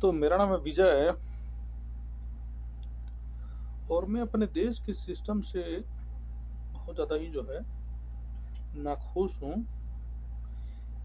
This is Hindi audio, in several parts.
तो मेरा नाम है विजय और मैं अपने देश के सिस्टम से बहुत ज़्यादा ही जो है नाखुश हूँ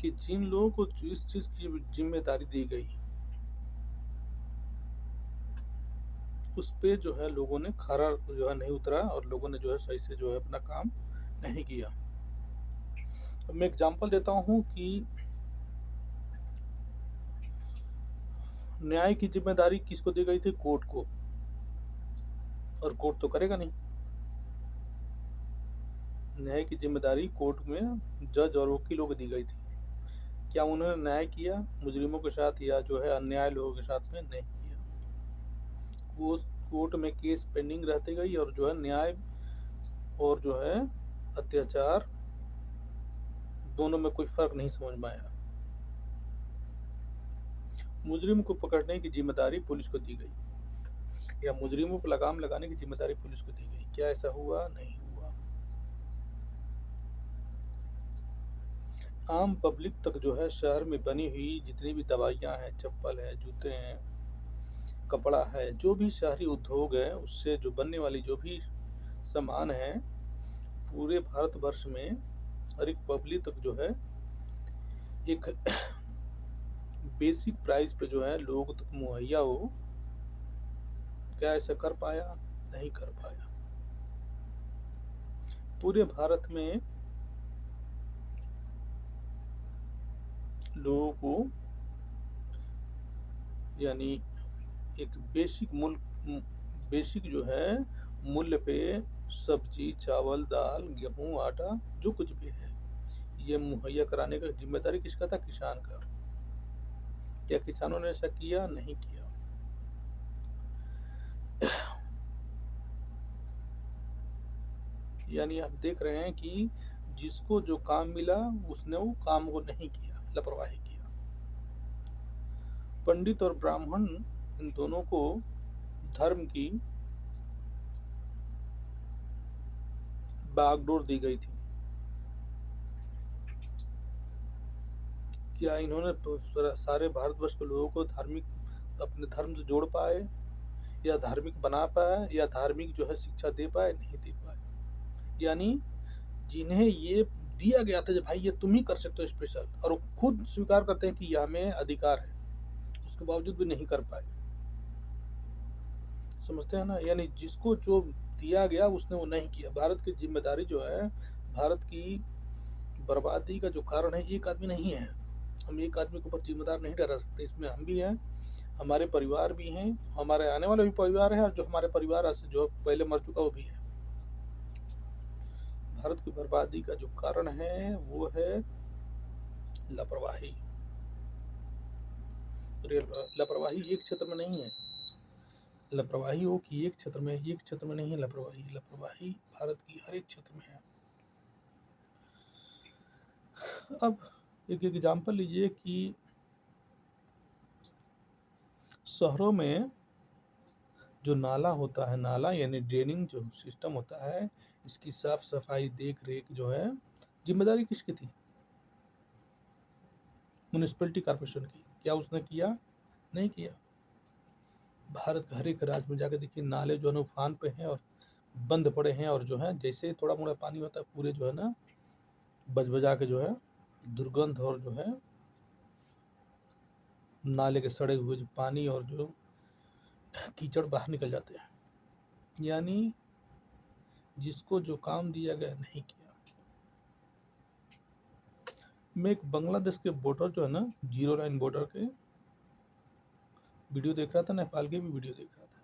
कि जिन लोगों को इस चीज़ की जिम्मेदारी दी गई उस पे जो है लोगों ने खरा जो है नहीं उतरा और लोगों ने जो है सही से जो है अपना काम नहीं किया। अब मैं एग्जांपल देता हूँ कि न्याय की जिम्मेदारी किसको दी गई थी? कोर्ट को। और कोर्ट तो करेगा नहीं। न्याय की जिम्मेदारी कोर्ट में जज और वकीलों को दी गई थी। क्या उन्होंने न्याय किया मुजरिमों के साथ या जो है अन्याय लोगों के साथ में? नहीं किया। वो कोर्ट में केस पेंडिंग रहती गई और जो है न्याय और जो है अत्याचार दोनों में कोई फर्क नहीं समझ में आया। मुजरिम को पकड़ने की जिम्मेदारी पुलिस को दी गई या मुजरिमों पर लगाम लगाने की जिम्मेदारी पुलिस को दी गई। क्या ऐसा हुआ? नहीं हुआ। आम पब्लिक तक जो है शहर में बनी हुई जितनी भी दवाइयाँ हैं, चप्पल है, जूते हैं, कपड़ा है, जो भी शहरी उद्योग है उससे जो बनने वाली जो भी सामान है पूरे भारतवर्ष में हर एक पब्लिक तक जो है एक बेसिक प्राइस पे जो है लोगों तक मुहैया हो। क्या ऐसा कर पाया? नहीं कर पाया। पूरे भारत में लोगों को यानी एक बेसिक जो है मूल्य पे सब्जी, चावल, दाल, गेहूं, आटा जो कुछ भी है ये मुहैया कराने का जिम्मेदारी किसका था? किसान का। क्या किसानों ने ऐसा किया? नहीं किया। यानी आप देख रहे हैं कि जिसको जो काम मिला उसने वो काम को नहीं किया, लापरवाही किया। पंडित और ब्राह्मण इन दोनों को धर्म की बागडोर दी गई थी। क्या इन्होंने सारे भारतवर्ष के लोगों को धार्मिक अपने धर्म से जोड़ पाए या धार्मिक बना पाए या धार्मिक जो है शिक्षा दे पाए? नहीं दे पाए। यानी जिन्हें ये दिया गया था, भाई ये तुम ही कर सकते हो स्पेशल, और वो खुद स्वीकार करते हैं कि यह हमें अधिकार है, उसके बावजूद भी नहीं कर पाए। समझते हैं ना? यानी जिसको जो दिया गया उसने वो नहीं किया। भारत की जिम्मेदारी जो है, भारत की बर्बादी का जो कारण है एक आदमी नहीं है। हम एक आदमी के ऊपर जिम्मेदार नहीं ठहरा सकते। इसमें हम भी हैं, हमारे परिवार भी हैं, हमारे आने वाले भी परिवार है और जो हमारे परिवार से जो पहले मर चुका वो भी है। भारत की बर्बादी का जो कारण है वो है लापरवाही। लापरवाही एक क्षेत्र में नहीं है। लापरवाही हो कि एक क्षेत्र में, एक क्षेत्र में नहीं है लापरवाही। लापरवाही भारत की हर एक क्षेत्र में है। अब एक एग्जाम्पल लीजिए कि शहरों में जो नाला होता है, नाला यानी ड्रेनिंग जो सिस्टम होता है, इसकी साफ सफाई देख रेख जो है जिम्मेदारी किसकी थी? म्यूनिसिपैलिटी कॉर्पोरेशन की। क्या उसने किया? नहीं किया। भारत के हर एक राज्य में जाकर देखिए नाले जो है ना उफान पे हैं और बंद पड़े हैं, और जो है जैसे थोड़ा मोड़ा पानी होता है पूरे जो है ना बजबजा के जो है दुर्गंध और जो है नाले के सड़े हुए जो पानी और जो कीचड़ बाहर निकल जाते हैं। यानी जिसको जो काम दिया गया नहीं किया। मैं एक बांग्लादेश के बॉर्डर जो है ना, 0 लाइन बॉर्डर के वीडियो देख रहा था, नेपाल के भी वीडियो देख रहा था।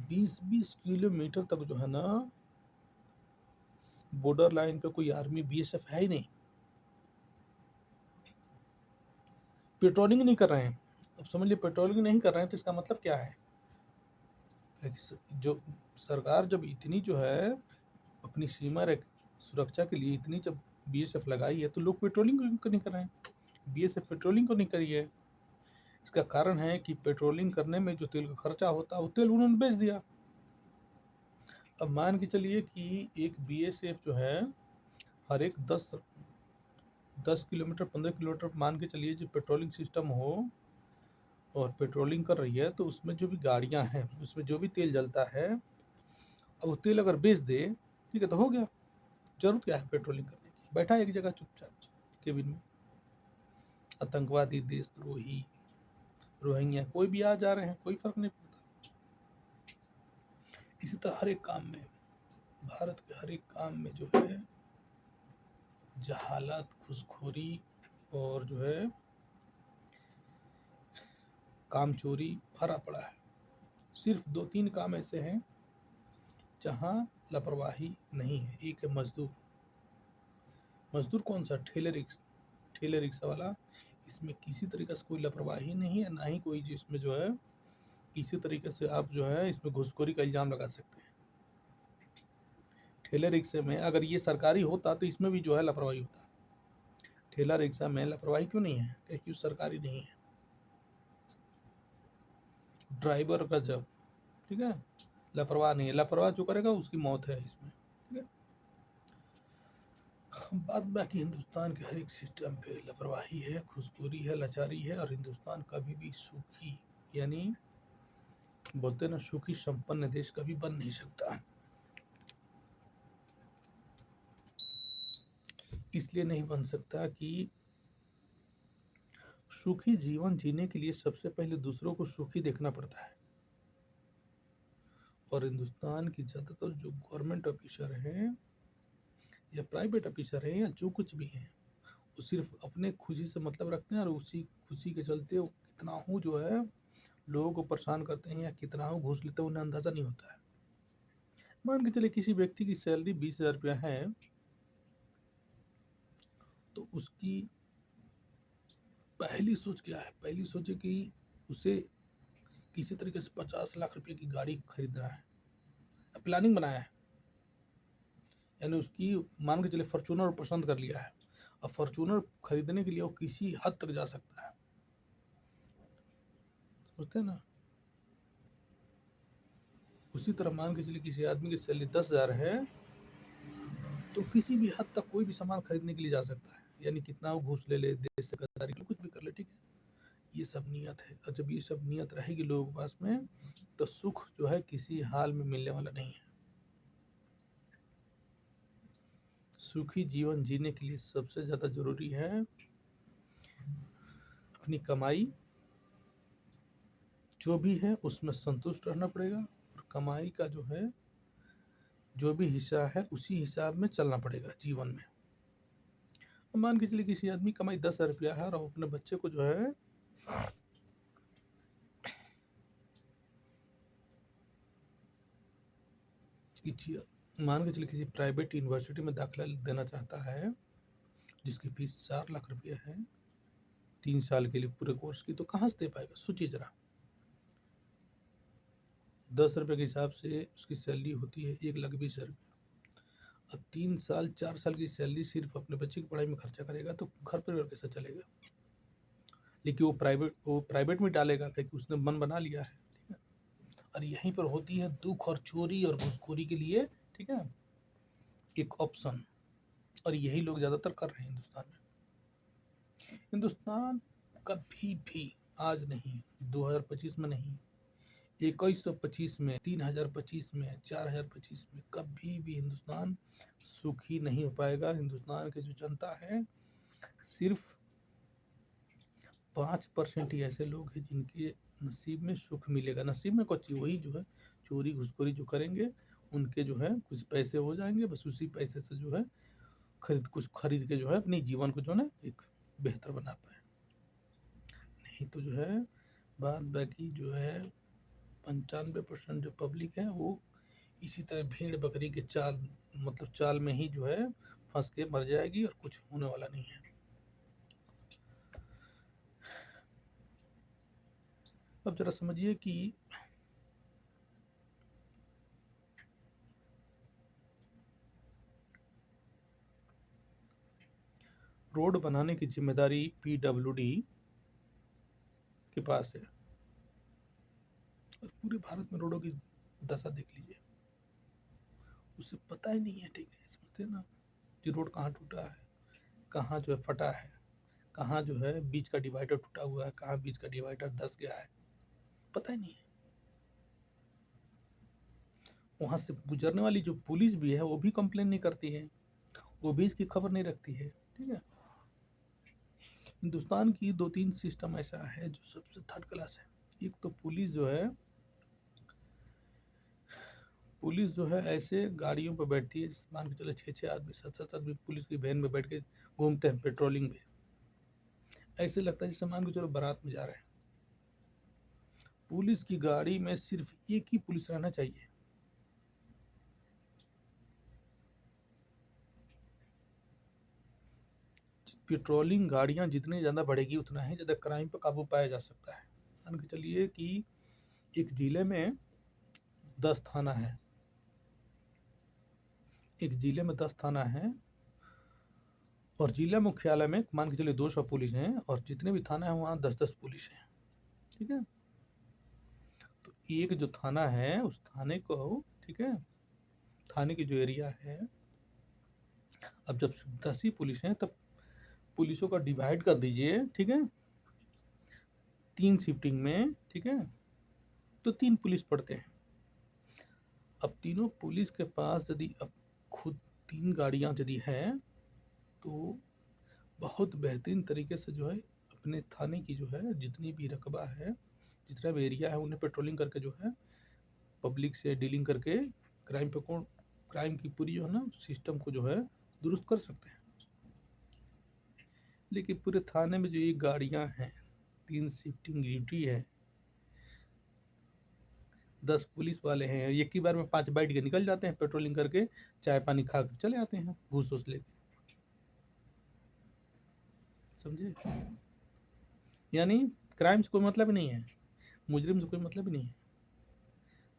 20-20 किलोमीटर तक जो है ना बॉर्डर लाइन पे कोई आर्मी बीएसएफ है ही नहीं। पेट्रोलिंग नहीं कर रहे हैं। अब समझ लीजिए पेट्रोलिंग नहीं कर रहे हैं तो इसका मतलब क्या है? जो सरकार जब इतनी जो है अपनी सीमा सुरक्षा के लिए इतनी जब बीएसएफ लगाई है तो लोग पेट्रोलिंग क्यों नहीं कर रहे हैं? बीएसएफ पेट्रोलिंग को नहीं करी है। इसका कारण है कि पेट्रोलिंग करने में जो तेल का खर्चा होता है वो तेल उन्होंने बेच दिया। अब मान के चलिए कि एक बीएसएफ जो है हर एक 10 किलोमीटर 15 किलोमीटर मान के चलिए जो पेट्रोलिंग सिस्टम हो, और पेट्रोलिंग कर रही है, तो उसमें जो भी गाड़ियां हैं उसमें जो भी तेल जलता है, अब वो तेल अगर बेच दे, ठीक है, तो हो गया। जरूरत क्या है पेट्रोलिंग करने की? बैठा एक जगह चुपचाप केबिन में। आतंकवादी, देशद्रोही, रोहिंग्या कोई भी आ जा रहे हैं, कोई फर्क नहीं पड़ता। इसी तरह हर एक काम में, भारत के हर एक काम में जो है जहालत, घूसखोरी और जो है काम चोरी भरा पड़ा है। सिर्फ 2-3 काम ऐसे हैं जहां लापरवाही नहीं है। एक है मजदूर। मजदूर कौन सा? ठेले रिक्शा वाला। इसमें किसी तरीके से कोई लापरवाही नहीं है, ना ही कोई इसमें जो है किसी तरीके से आप जो है इसमें घूसखोरी का इल्जाम लगा सकते हैं। ठेले रिक्शे में अगर ये सरकारी होता तो इसमें भी जो है लापरवाही होता। ठेला रिक्शा में लापरवाही क्यों नहीं है? क्योंकि सरकारी नहीं है। ड्राइवर का जब, ठीक है, लापरवाह नहीं है। लापरवाह जो करेगा उसकी मौत है इसमें, ठीक है। बात बाकी हिंदुस्तान के हर एक सिस्टम पे लापरवाही है, घूसखोरी है, लाचारी है, और हिंदुस्तान कभी भी सुखी, यानी बोलते ना, सुखी संपन्न देश कभी बन नहीं सकता। इसलिए नहीं बन सकता कि सुखी जीवन जीने के लिए सबसे पहले दूसरों को सुखी देखना पड़ता है। और हिंदुस्तान की ज़्यादातर जो गवर्नमेंट ऑफिसर हैं या प्राइवेट ऑफिसर हैं या जो कुछ भी हैं, वो सिर्फ अपने खुशी से मतलब रखते हैं, और उसी खुशी के चलते वो कितना हूँ जो है लोगों को परेशान करते हैं या कितना हूँ घूस लेते हैं, उन्हें अंदाज़ा नहीं होता है। मान के चले किसी व्यक्ति की सैलरी 20,000 रुपया है, तो उसकी पहली सोच क्या है? पहली सोच है कि उसे किसी तरीके से 50 लाख रुपए की गाड़ी खरीदना है, प्लानिंग बनाया है। यानी उसकी मान के चले फॉर्चूनर पसंद कर लिया है, अब फॉर्चूनर खरीदने के लिए वो किसी हद तक जा सकता है, समझते हैं ना। उसी तरह मान के चलिए किसी आदमी की सैलरी 10,000 है, तो किसी भी हद तक कोई भी सामान खरीदने के लिए जा सकता है। यानी कितना वो घूस ले ले, देश से गद्दारी कुछ भी कर ले, ठीक है। ये सब नियत है, और जब ये सब नियत रहेगी लोगों के पास में, तो सुख जो है किसी हाल में मिलने वाला नहीं है। सुखी जीवन जीने के लिए सबसे ज्यादा जरूरी है अपनी कमाई जो भी है उसमें संतुष्ट रहना पड़ेगा, और कमाई का जो है जो भी हिस्सा है उसी हिसाब में चलना पड़ेगा जीवन में। अब मान के चलिए किसी आदमी कमाई 10,000 रुपया है, और अपने बच्चे को जो है मान के चलिए किसी प्राइवेट यूनिवर्सिटी में दाखिला देना चाहता है, जिसकी फीस 4 लाख रुपया है 3 साल के लिए पूरे कोर्स की, तो कहाँ से दे पाएगा? सोचिए जरा। 10 रुपये के हिसाब से उसकी सैलरी होती है 1,20,000 रुपये। अब 3 साल 4 साल की सैलरी सिर्फ अपने बच्चे की पढ़ाई में खर्चा करेगा, तो घर परिवार कैसे चलेगा? लेकिन वो प्राइवेट में डालेगा क्योंकि उसने मन बना लिया है, ठीक है। और यहीं पर होती है दुख और चोरी और घूसखोरी के लिए, ठीक है, एक ऑप्शन। और यही लोग ज़्यादातर कर रहे हैं हिंदुस्तान में। हिंदुस्तान कभी भी, आज नहीं, 2025 में नहीं, 2125 में, 3025 में, 4025 में, कभी भी हिंदुस्तान सुखी नहीं हो पाएगा। हिंदुस्तान की जो जनता है, सिर्फ 5% ही ऐसे लोग हैं जिनके नसीब में सुख मिलेगा। नसीब में कुछ वही जो है चोरी घुसखोरी जो करेंगे, उनके जो है कुछ पैसे हो जाएंगे, बस उसी पैसे से जो है कुछ खरीद के जो है अपने जीवन को जो है ना एक बेहतर बना पाए। नहीं तो जो है बाद बाकी जो है 95% जो पब्लिक है वो इसी तरह भेड़ बकरी के चाल, मतलब चाल में ही जो है फंस के मर जाएगी, और कुछ होने वाला नहीं है। अब जरा समझिए कि रोड बनाने की जिम्मेदारी PWD के पास है, और पूरे भारत में रोडों की दशा देख लीजिए, उसे पता ही नहीं है, ठीक है, समझते हैं ना, कि रोड कहाँ टूटा है, कहाँ जो है फटा है, कहाँ जो है बीच का डिवाइडर टूटा हुआ है, कहाँ बीच का डिवाइडर धंस गया है, पता ही नहीं है। वहाँ से गुजरने वाली जो पुलिस भी है वो भी कंप्लेन नहीं करती है, वो भी इसकी खबर नहीं रखती है। ठीक है, हिंदुस्तान की 2-3 सिस्टम ऐसा है जो सबसे थर्ड क्लास है। एक तो पुलिस जो है ऐसे गाड़ियों पर बैठती है, मान के चले 6-6 आदमी 7-7 आदमी पुलिस की वैन में बैठ के घूमते हैं पेट्रोलिंग में, ऐसे लगता है जैसे मान के चलो बारात में जा रहे हैं। पुलिस की गाड़ी में सिर्फ एक ही पुलिस रहना चाहिए। पेट्रोलिंग गाड़ियां जितनी ज़्यादा बढ़ेगी उतना ही ज़्यादा क्राइम पर काबू पाया जा सकता है। मान के चलिए कि एक जिले में 10 थाना है, एक जिले में 10 थाना है और जिला मुख्यालय में मान के चलिए 200 पुलिस हैं और जितने भी थाना है वहाँ 10-10 पुलिस हैं। ठीक है, तो एक जो थाना है उस थाने को, ठीक है, थाने की जो एरिया है, अब जब 10 ही पुलिस हैं तब पुलिसों का डिवाइड कर दीजिए। ठीक है, 3 शिफ्टिंग में। ठीक है, तो 3 पुलिस पड़ते हैं। अब तीनों पुलिस के पास यदि अब खुद 3 गाड़ियां यदि हैं तो बहुत बेहतरीन तरीके से जो है अपने थाने की जो है जितनी भी रकबा है, जितना भी एरिया है, उन्हें पेट्रोलिंग करके जो है पब्लिक से डीलिंग करके क्राइम की पूरी जो है ना सिस्टम को जो है दुरुस्त कर सकते हैं। लेकिन पूरे थाने में जो ये गाड़ियां हैं, 3 शिफ्टिंग ड्यूटी है, 10 पुलिस वाले हैं, एक ही बार में 5 बैठ के निकल जाते हैं पेट्रोलिंग करके, चाय पानी खा के चले आते हैं घूस वूस लेके। समझे? यानी क्राइम से कोई मतलब ही नहीं है, मुजरिम से कोई मतलब ही नहीं है।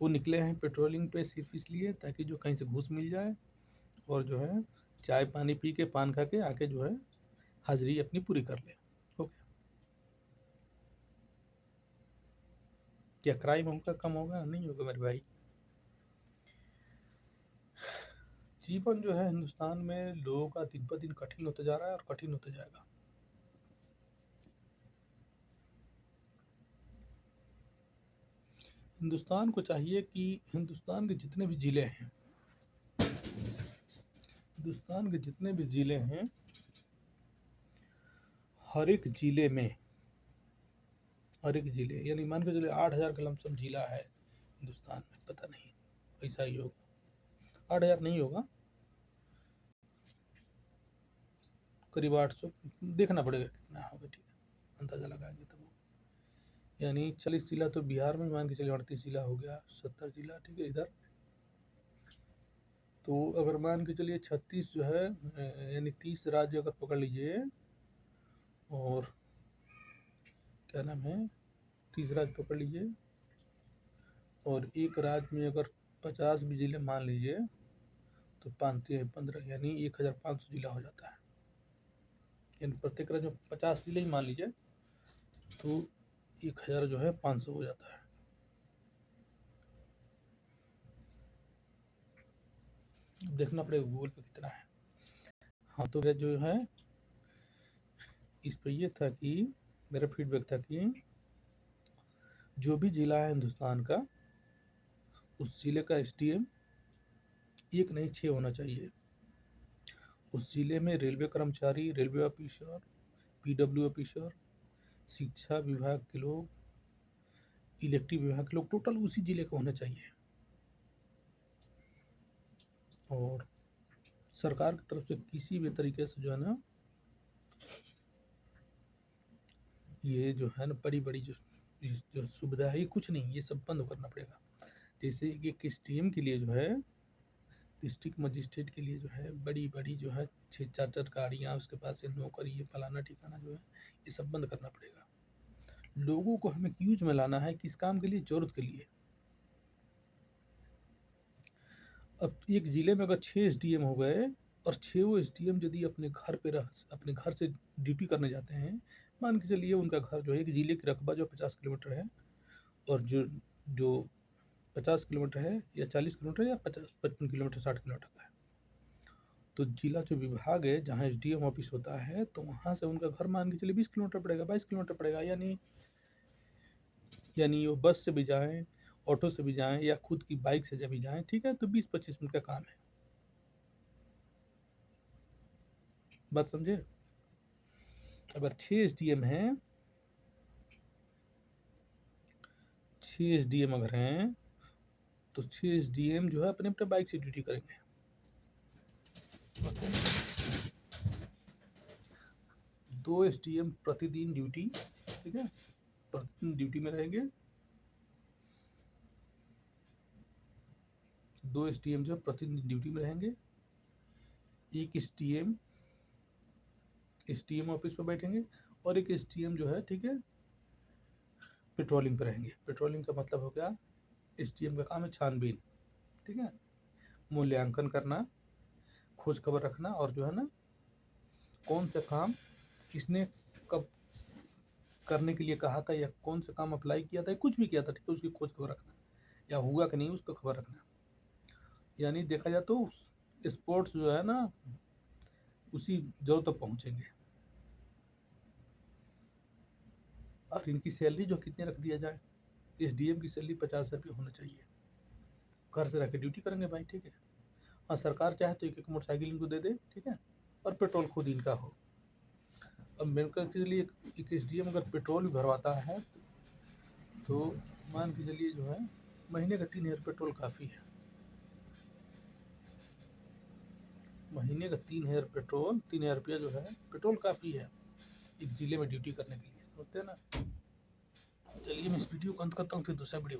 वो निकले हैं पेट्रोलिंग पे सिर्फ इसलिए ताकि जो कहीं से घूस मिल जाए और जो है चाय पानी पी के पान खा के आके जो है हाजिरी अपनी पूरी कर ले। ओके, क्या क्राइम होगा कम होगा? नहीं होगा मेरे भाई। जीवन जो है हिंदुस्तान में लोगों का दिन पर दिन कठिन होता जा रहा है और कठिन होता जाएगा। हिंदुस्तान को चाहिए कि हिंदुस्तान के जितने भी ज़िले हैं, हिंदुस्तान के जितने भी ज़िले हैं, हर एक ज़िले में, हर एक ज़िले यानी मान के चलिए 8,000 का लमसम ज़िला है हिंदुस्तान में, पता नहीं ऐसा ही होगा, 8,000 नहीं होगा, करीब 800, देखना पड़ेगा कितना होगा। ठीक है, अंदाज़ा लगाएंगे तब। यानी 40 जिला तो बिहार में, मान के चलिए 38 जिला हो गया, 70 जिला। ठीक है, इधर तो अगर मान के चलिए 36 जो है यानी 30 राज्य अगर पकड़ लीजिए, और क्या नाम है, 30 राज्य पकड़ लीजिए और एक राज्य में अगर 50 भी जिले मान लीजिए तो 5-15 यानी 1,500 जिला हो जाता है। यानी प्रत्येक राज्य में 50 जिले ही मान लीजिए तो 1,000 जो है 500 हो जाता है। देखना पड़ेगा गूगल पे कितना है। हाँ, तो जो है इस पर ये था कि मेरा फीडबैक था कि जो भी ज़िला है हिंदुस्तान का, उस ज़िले का एसडीएम एक नहीं 6 होना चाहिए। उस ज़िले में रेलवे कर्मचारी, रेलवे ऑफिसर, पीडब्ल्यू ऑफिसर, शिक्षा विभाग के लोग, इलेक्ट्रिक विभाग के लोग, टोटल उसी ज़िले का होना चाहिए। और सरकार की तरफ से किसी भी तरीके से जो है ना, ये जो है ना बड़ी बड़ी जो सुविधा है, ये कुछ नहीं, ये सब बंद करना पड़ेगा। जैसे एक एसडीएम के लिए जो है, डिस्ट्रिक्ट मजिस्ट्रेट के लिए जो है बड़ी बड़ी जो है 6-4 गाड़ियाँ उसके पास से, नौकरी, ये फलाना ठिकाना जो है, ये सब बंद करना पड़ेगा। लोगों को हमें यूज में लाना है किस काम के लिए? ज़रूरत के लिए। अब एक ज़िले में अगर 6 एसडीएम हो गए और 6 एसडीएम यदि अपने घर से ड्यूटी करने जाते हैं, मान के चलिए उनका घर जो है, एक ज़िले की रकबा जो 50 किलोमीटर है और जो 50 किलोमीटर है या 40 किलोमीटर या 55 किलोमीटर 60 किलोमीटर का है, तो जिला जो विभाग है जहाँ एसडीएम ऑफिस होता है, तो वहाँ से उनका घर मान के चलिए 20 किलोमीटर पड़ेगा, 22 किलोमीटर पड़ेगा। यानी वो बस से भी जाएं, ऑटो से भी जाएं, या खुद की बाइक से जब भी जाएं, ठीक है, तो 20-25 मिनट का काम है। बात समझे? अगर 6 एसडीएम हैं, 6 एसडीएम अगर हैं, तो 6 एसडीएम जो है अपने अपने बाइक से ड्यूटी करेंगे। 2 एसडीएम प्रतिदिन ड्यूटी, ठीक है, प्रतिदिन ड्यूटी में रहेंगे। 2 एसडीएम जो है प्रतिदिन ड्यूटी में रहेंगे। एक एसडीएम एसडीएम ऑफिस पर बैठेंगे, और एक एसडीएम जो है, ठीक है, पेट्रोलिंग पे रहेंगे। पेट्रोलिंग का मतलब हो गया, एसडीएम का काम है छानबीन, ठीक है, मूल्यांकन करना, खोज खबर रखना, और जो है ना, कौन सा काम किसने कब करने के लिए कहा था, या कौन सा काम अप्लाई किया था, कुछ भी किया था, ठीक है, उसकी खोज खबर रखना, या हुआ कि नहीं उसका खबर रखना। यानी देखा जाए तो स्पोर्ट्स जो है ना, उसी जगह तक पहुंचेंगे। और इनकी सैलरी जो कितने रख दिया जाए, एसडीएम की सैलरी 50,000 रुपये होना चाहिए। घर से रह के ड्यूटी करेंगे भाई, ठीक है। हाँ, सरकार चाहे तो एक एक मोटरसाइकिल इनको दे दे, ठीक है, और पेट्रोल खुद इनका हो। अब मेरे के लिए एक एसडीएम अगर पेट्रोल भी भरवाता है, तो मान के चलिए जो है, महीने का 3,000 पेट्रोल काफ़ी है। महीने का 3,000 पेट्रोल, 3,000 रुपया जो है पेट्रोल काफ़ी है एक जिले में ड्यूटी करने के लिए, समझते हैं ना। चलिए मैं इस वीडियो को अंत करता हूँ, फिर दूसरा वीडियो